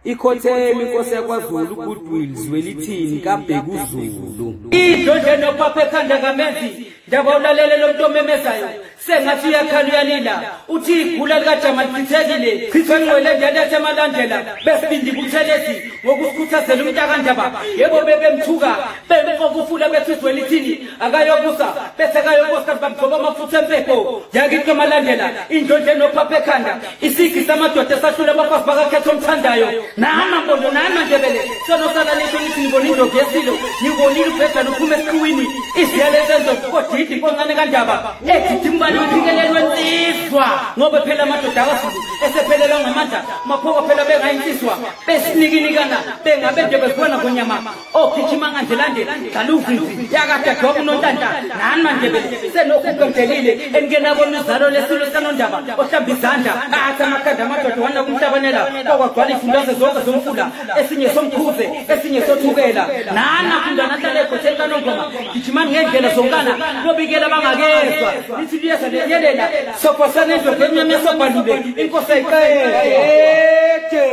Ikhotheme inkosi yakwaZulu Goodwill Zwelithini kaBhekuzulu. Idonje nopapa ekhanda ngamenzi ndaba ulalele lo muntu omemezayo sengathi uyakhala uyalila uthi igula likaJamal Chithekile chithengwele njalo ethemalandela besibindi kuthelezi ngokusikhuthazela umuntu akandaba yebo bebemthuka bemfokufula bethi Zwelithini akayobusa bese kayobusa bamgcoba amafutha empepho yakithi emalandela indonje nopapa ekhanda isigi samadoda esahlula abafazi bakakhetha omthandayo nama mbondo nama ndebele sonosala letho lithi ngibona indlovu yesilo ngibonile ubheda lophuma esiqwini isiyalezenzo kodidi koncane kandaba ethi mbali uthikelelwe insizwa ngoba phela amadoda akaZulu esephelelwa ngamandla maphoko phela bengayinsizwa besinikinikana bengabe nje bezibona ngonyama ogijima nganjelande dlaluvivi yakade gogo nontanta nani manje senokuqondelile engenabona izalo lesilo sanondaba ohlamba izandla athi amakhanda amadoda wana kumhlabanela okwagcwala ifundaze zonke zomfula esinye somkhuze esinye sothukela nana kundana hlale ekhotheni kaNongoma gijimani ngendlela zonkana lobikela bangakezwa lithi liyeza leyelela sophosana endlobeni yami yasobhalule inkosi ayikayeke